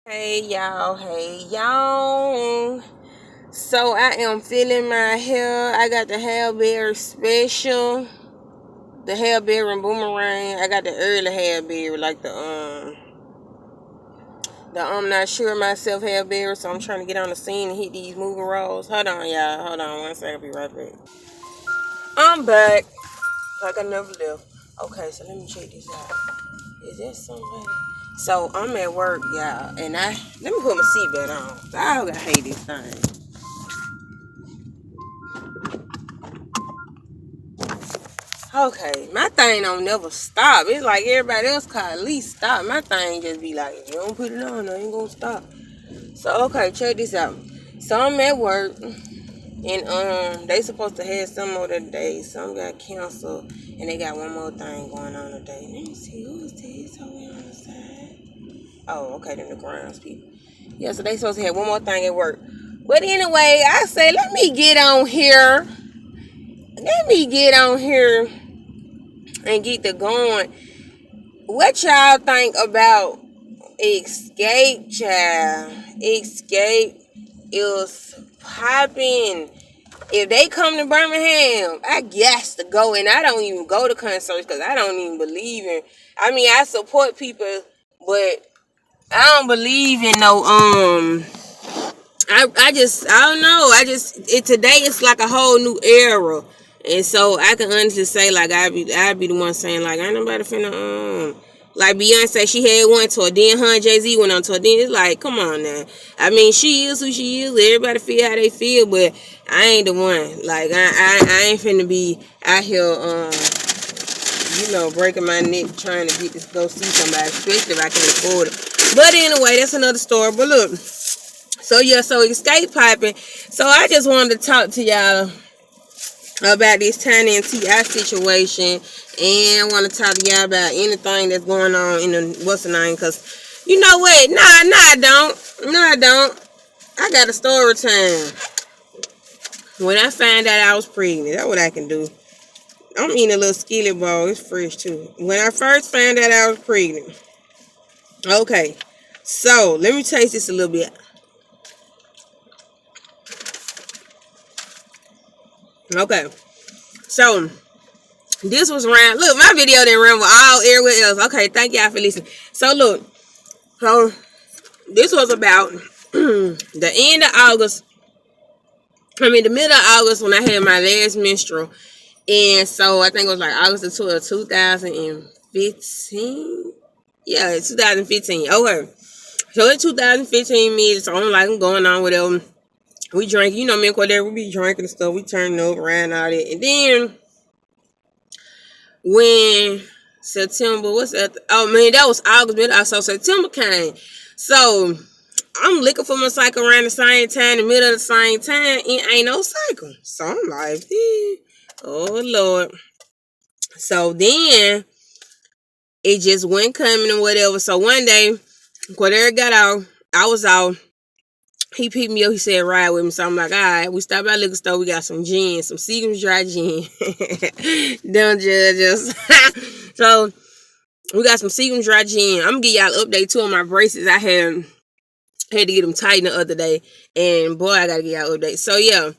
Hey y'all. So I am feeling my hair. I got the hairberry special, the hairberry and boomerang. I got the early hairberry, like the I'm not sure myself hairberry. So I'm trying to get on the scene and hit these moving rolls. Hold on, y'all. Hold on one second. I'll be right back. I'm back. Like I never left. Okay, so let me check this out. Is there somebody? So I'm at work, y'all, and let me put my seatbelt on. I hate this thing. Okay, my thing don't never stop. It's like everybody else call at least stop. My thing just be like, if you don't put it on, I ain't gonna stop. So okay, check this out. So I'm at work and they supposed to have some more today. Some got canceled and they got one more thing going on today. Let me see who is this over on the side. Oh, okay, then the grounds people. Yeah, so they supposed to have one more thing at work. But anyway, I say let me get on here. Let me get on here and get the going. What y'all think about Escape, child? Escape is popping. If they come to Birmingham, I guess to go. And I don't even go to concerts because I don't even believe in. I mean, I support people, but I don't believe in no I don't know. Today it's like a whole new era. And so I can honestly say like I'd be the one saying like ain't nobody finna like Beyonce, she had one tour, then her and Jay-Z went on tour. Then it's like, come on now. I mean, she is who she is. Everybody feel how they feel, but I ain't the one. Like I ain't finna be out here breaking my neck trying to get to go see somebody, especially if I can afford it. But anyway, that's another story. But look, so yeah, so Escape popping. So I just wanted to talk to y'all about this Tiny and T.I. situation, and I want to talk to y'all about anything that's going on in the what's the name? Cause you know what? Nah, I don't. I got a story time. When I found out I was pregnant, that's what I can do. I'm eating a little skillet ball. It's fresh too. When I first found out I was pregnant. Okay, so let me taste this a little bit. Okay, so this was around. Look, my video didn't run with all everywhere else. Okay, thank y'all for listening. So look, so this was about the end of August. I mean, the middle of August when I had my last menstrual, and so I think it was like August of 2015. Yeah, 2015. Okay, so in 2015, so I'm going on with them. We drank, me and Cordell, we be drinking and stuff. We turning over around all that, and then when September, what's that? Oh man, that was August, so September came. So I'm looking for my cycle around the same time, the middle of the same time, and ain't no cycle. So I'm like, oh Lord. So then it just went coming and whatever. So one day, Cordell got out. I was out. He picked me up. He said, ride with me. So I'm like, all right. We stopped at the liquor store. We got some gin, some Seagram's dry gin. Don't judge us. So we got some Seagram's dry gin. I'm going to give y'all an update too on my braces. I had to get them tightened the other day. And boy, I got to give y'all an update. So yeah.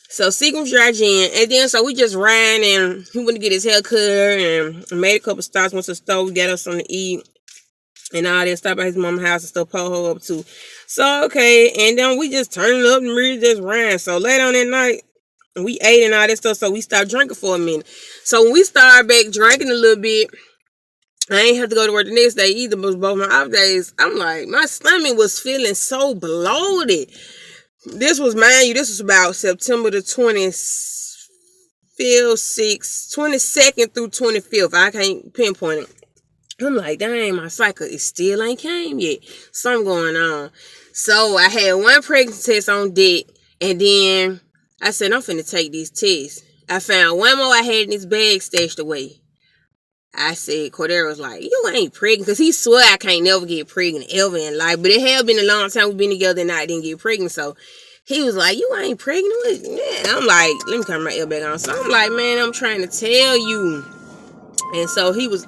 So Seagram's dry gin. And then so we just ran and he went to get his hair cut and made a couple stops. Went to the store. We got us something to eat. And all that, stop at his mama's house and stuff, pull her up too. So, okay, and then we just turned up and really just ran. So, later on that night, we ate and all that stuff, so we stopped drinking for a minute. So, when we started back drinking a little bit, I ain't have to go to work the next day either, but both my off days, I'm like, my stomach was feeling so bloated. This was, mind you, this was about September the 25th, 22nd through 25th. I can't pinpoint it. I'm like, dang, my cycle it still ain't came yet. Something going on. So I had one pregnancy test on deck, and then I said, I'm finna take these tests. I found one more I had in this bag stashed away. I said, Cordero was like, you ain't pregnant, because he swear I can't never get pregnant ever in life. But it had been a long time we've been together and I didn't get pregnant. So he was like, you ain't pregnant with me. I'm like, let me turn my ear back on. So I'm like, man, I'm trying to tell you. And so he was,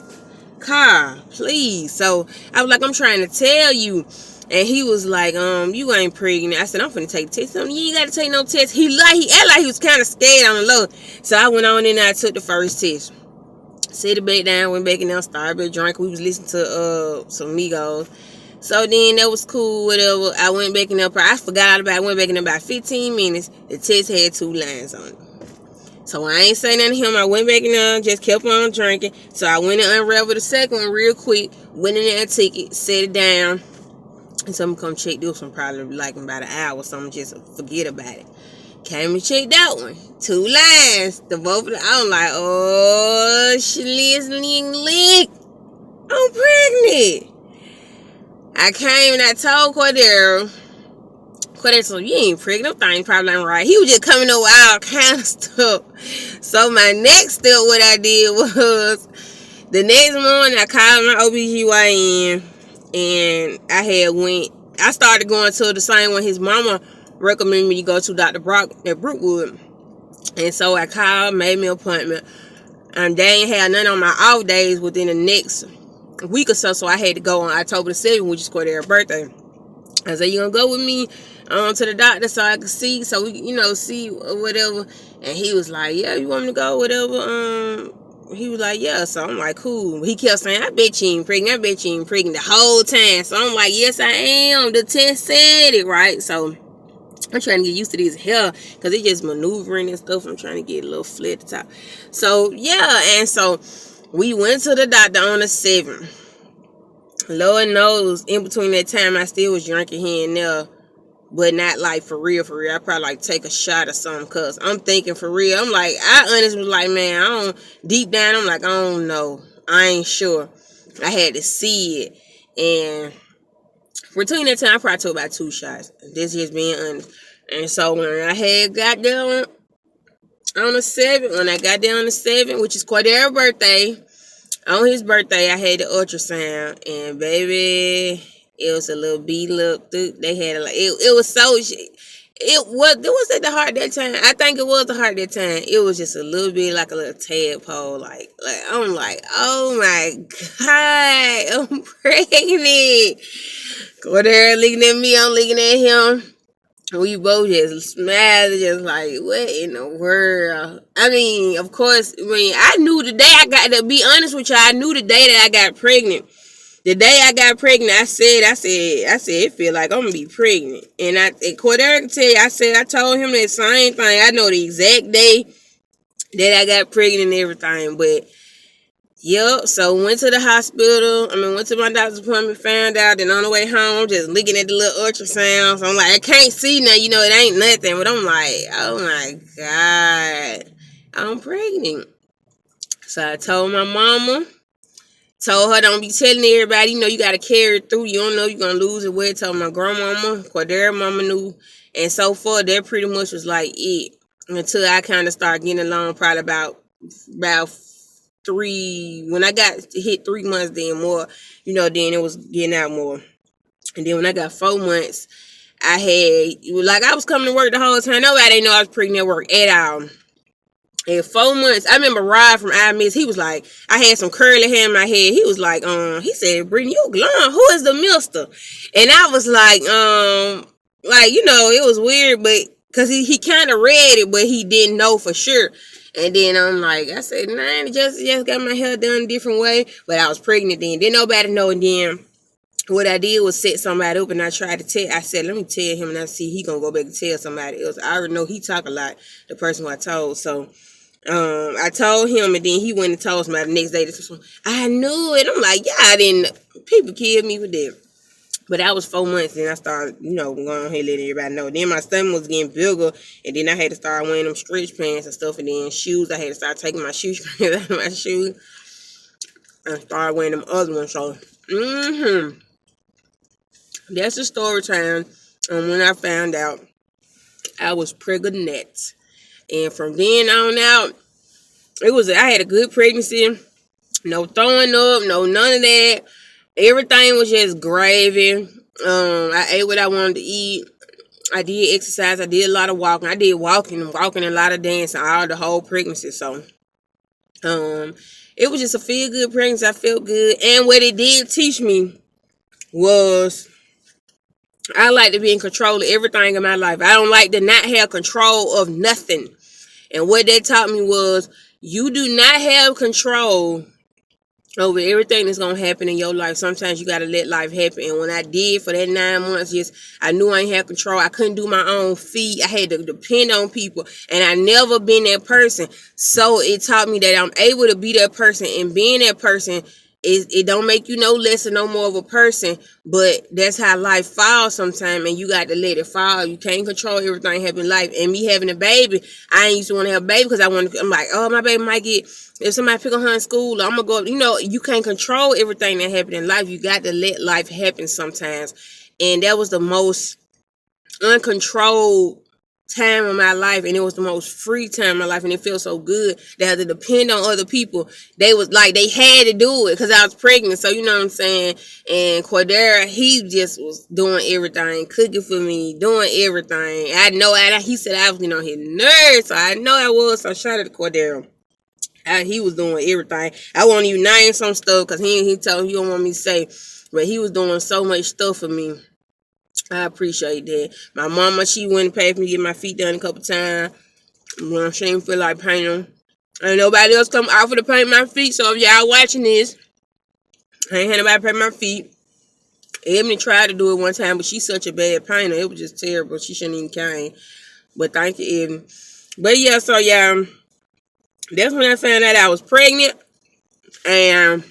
car, please. So I was like, I'm trying to tell you. And he was like, you ain't pregnant. I said, I'm finna take the test. You ain't gotta take no test. He acted like he was kind of scared on the low. So I went on in and I took the first test. Sit it back down, went back in there, started a drink. We was listening to some Migos. So then that was cool, whatever. I went back in there. I forgot about it. I went back in there about 15 minutes. The test had 2 lines on it. So I ain't say nothing to him. I went back in there, just kept on drinking. So I went and unraveled the second one real quick. Went in there and took it, set it down. And someone come check this one probably like about an hour or something, just forget about it. Came and checked that one. 2 lines. The both of them. I'm like, oh, lick. I'm pregnant. I came and I told Cordero, so you ain't pregnant. Them things probably ain't right. He was just coming up with all kind of stuff. So my next step, what I did was, the next morning I called my OBGYN and I started going to the same one his mama recommended me to go to, Dr. Brock at Brookwood. And so I called, made me an appointment. They ain't had none on my off days within the next week or so I had to go on October the 7th, which is Cordera's birthday. I said, you gonna go with me to the doctor so I could see, so we see or whatever. And he was like, yeah, you want me to go, whatever. He was like, yeah. So I'm like, cool. He kept saying, I bet you ain't pregnant, the whole time. So I'm like, yes, I am. The test said it, right? So I'm trying to get used to this hair because it's just maneuvering and stuff. I'm trying to get a little flat at the top. So yeah, and so we went to the doctor on the 7th. Lord knows, in between that time, I still was drinking here and there, but not like for real. I probably like take a shot or something, cause I'm thinking for real. I'm like, I honestly was like, man, deep down, I'm like, I don't know. I ain't sure. I had to see it. And between that time, I probably took about 2 shots. This just being honest. And so when I had got down on the 7th, which is Cordera's birthday, on his birthday, I had the ultrasound, and baby, it was a little beat up. They had it was so. It was at the heart that time. I think it was the heart that time. It was just a little bit like a little tadpole. Like I'm like, oh my god, I'm pregnant. Cordera looking at me, I'm looking at him. We both just smiled, just like, what in the world? I mean, of course, I knew the day I got, to be honest with you, I knew the day that I got pregnant. The day I got pregnant, I said, it feel like I'm gonna be pregnant. And Cordera can tell you, I told him that same thing. I know the exact day that I got pregnant and everything, but yep, so went to the hospital. Went to my doctor's appointment, found out. Then on the way home, I'm just looking at the little ultrasound. So I'm like, I can't see now, it ain't nothing. But I'm like, oh my God, I'm pregnant. So I told my mama, told her don't be telling everybody, you got to carry it through. You don't know you're going to lose it. Well, told my grandmama, Cordera mama knew. And so far, that pretty much was like it. Until I kind of started getting along, probably about 3, when I got hit 3 months, then more, then it was getting out more. And then when I got 4 months, I was coming to work the whole time. Nobody didn't know I was pregnant at work at all. And 4 months, I remember Rod from I Miss, he was like, I had some curly hair in my head. He was like, he said, Brittany, you glowing. Who is the mister? And I was like, it was weird, but because he kind of read it, but he didn't know for sure. And then I'm like, I said, nah, I just got my hair done a different way. But I was pregnant then. Didn't nobody know. And then what I did was set somebody up, and I tried to tell. I said, let me tell him, and I see he gonna go back and tell somebody else. I already know he talk a lot, the person who I told. So I told him, and then he went and told somebody the next day. I knew it. I'm like, yeah, I didn't. People killed me with that. But that was 4 months, and I started, going ahead and letting everybody know. Then my stomach was getting bigger, and then I had to start wearing them stretch pants and stuff, and then shoes. I had to start taking my shoestrings out of my shoes and start wearing them other ones. So, that's the story time. When I found out I was pregnant, and from then on out, I had a good pregnancy. No throwing up, no none of that. Everything was just gravy. I ate what I wanted to eat. I did exercise. I did a lot of walking. I did walking, and a lot of dancing all the whole pregnancy. So, it was just a feel good pregnancy. I felt good. And what it did teach me was I like to be in control of everything in my life. I don't like to not have control of nothing. And what they taught me was, you do not have control over everything that's gonna happen in your life. Sometimes you gotta let life happen. And when I did for that 9 months, just I knew I ain't had control. I couldn't do my own feet. I had to depend on people, and I never been that person. So it taught me that I'm able to be that person, and being that person it don't make you no less or no more of a person. But that's how life falls sometimes, and you got to let it fall. You can't control everything happen in life. And me having a baby, I ain't used to want to have a baby because I'm like, oh, my baby might get, if somebody pick on her in school, I'm gonna go. You can't control everything that happen in life. You got to let life happen sometimes. And that was the most uncontrolled time of my life, and it was the most free time of my life, and it feels so good that I had to depend on other people. They was like, they had to do it because I was pregnant. So you know what I'm saying. And Cordera, he just was doing everything, cooking for me, doing everything. I know, he said I was getting on his nerves, so I know I was. So shout out to Cordera. He was doing everything. I won't even name some stuff because he told, he don't want me to say, but he was doing so much stuff for me. I appreciate that. My mama, she went and paid for me to get my feet done a couple times when she didn't feel like painting them. Ain't nobody else come offer to paint my feet. So if y'all watching this, I ain't had nobody paint my feet. Ebony tried to do it one time, but she's such a bad painter. It was just terrible. She shouldn't even came. But thank you, Ebony. But yeah, so yeah, that's when I found out I was pregnant. And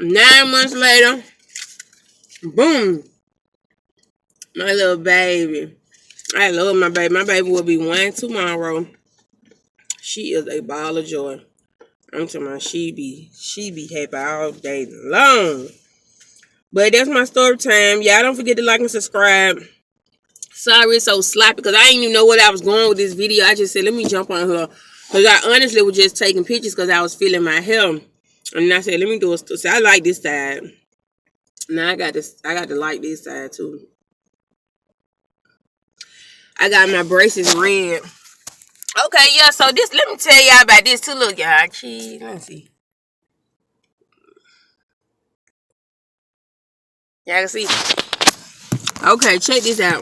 9 months later, boom, my little baby. I love my baby. My baby will be 1 tomorrow. She is a ball of joy. I'm talking about she be happy all day long. But that's my story time. Y'all don't forget to like and subscribe. Sorry it's so sloppy because I didn't even know what I was going with this video. I just said, let me jump on her. Because I honestly was just taking pictures because I was feeling my hair. And I said, let me do a story. So I like this side. Now I got to like this side too. I got my braces red. Okay, yeah, so this, let me tell y'all about this too. Look, y'all, cheese, let me see. Y'all can see. Okay, check this out.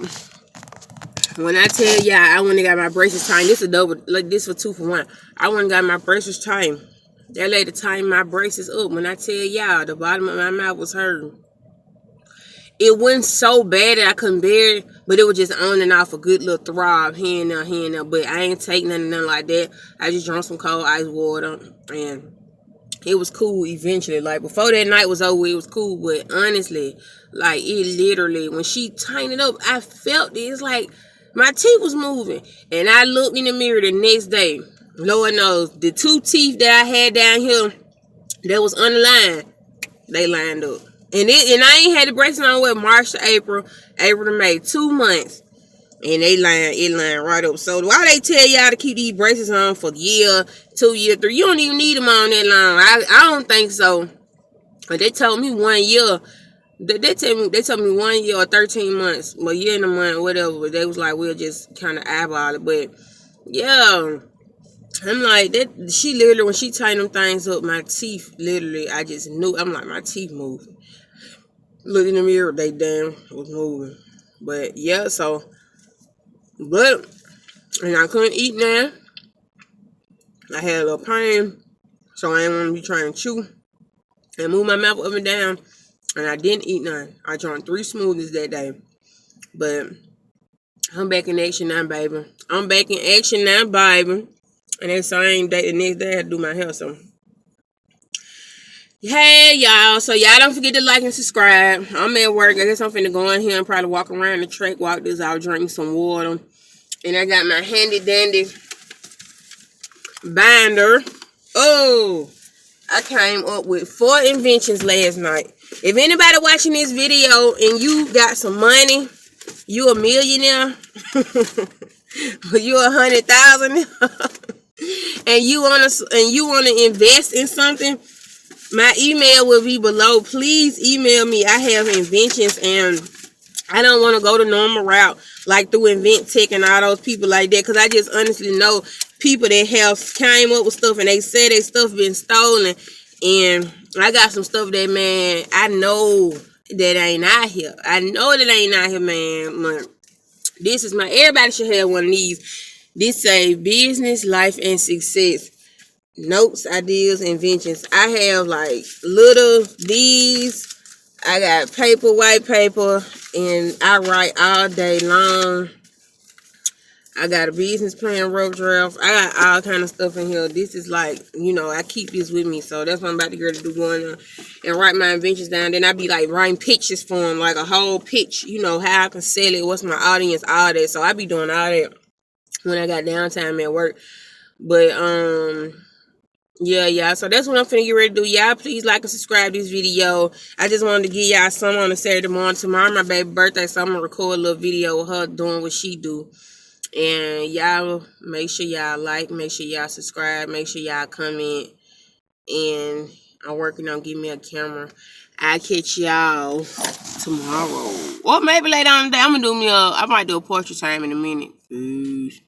When I tell y'all, I went and got my braces tightened. This is double, like this for 2 for 1. I went and got my braces tightened. That lady tightened my braces up. When I tell y'all, the bottom of my mouth was hurting. It wasn't so bad that I couldn't bear it, but it was just on and off a good little throb here and there. But I ain't taking nothing like that. I just drank some cold ice water, and it was cool eventually. Like, before that night was over, it was cool. But honestly, like, it literally, when she tightened it up, I felt it. It's like my teeth was moving. And I looked in the mirror the next day. Lord knows, the 2 teeth that I had down here that was unlined, they lined up. And I ain't had the braces on with March to April to May, 2 months. And it lined right up. So why they tell y'all to keep these braces on for a year, 2 years, 3? You don't even need them on that long. I don't think so. But they told me 1 year. They told me 1 year or 13 months, a year and a month, whatever. But they was like, we'll just kind of eyeball it. But yeah, I'm like, that. She literally, when she tightened them things up, my teeth literally, I just knew. I'm like, my teeth moving. Look in the mirror, they damn was moving. But yeah, so, but, and I couldn't eat now. I had a little pain, so I didn't want to be trying to chew and move my mouth up and down. And I didn't eat none. I drank 3 smoothies that day. But I'm back in action now, baby. I'm back in action now, baby. And that same day, the next day, I had to do my hair. So, hey, y'all. So, y'all don't forget to like and subscribe. I'm at work. I guess I'm finna go in here and probably walk around the track, walk this out, drink some water. And I got my handy dandy binder. Oh, I came up with 4 inventions last night. If anybody watching this video and you got some money, you a millionaire, you 100,000, and you wanna invest in something, my email will be below. Please email me. I have inventions, and I don't want to go the normal route like through Invent Tech and all those people like that, because I just honestly know people that have came up with stuff and they say their stuff been stolen. And I got some stuff that, man, I know that ain't out here. I know that ain't out here, man. This is my, everybody should have one of these. This say business, life, and success. Notes, ideas, inventions. I have like little these. I got paper, white paper, and I write all day long. I got a business plan, rough draft. I got all kind of stuff in here. This is like, I keep this with me. So that's what I'm about to get to do, going and write my inventions down. Then I be like writing pitches for them, like a whole pitch, how I can sell it, what's my audience, all that. So I be doing all that when I got downtime at work. But yeah. So that's what I'm finna get ready to do. Y'all, please like and subscribe to this video. I just wanted to give y'all some on a Saturday morning. Tomorrow my baby birthday, so I'm gonna record a little video of her doing what she do. And y'all make sure y'all like, make sure y'all subscribe, make sure y'all comment. And I'm working on getting me a camera. I'll catch y'all tomorrow. Or maybe later on today. I might do a portrait time in a minute. Peace.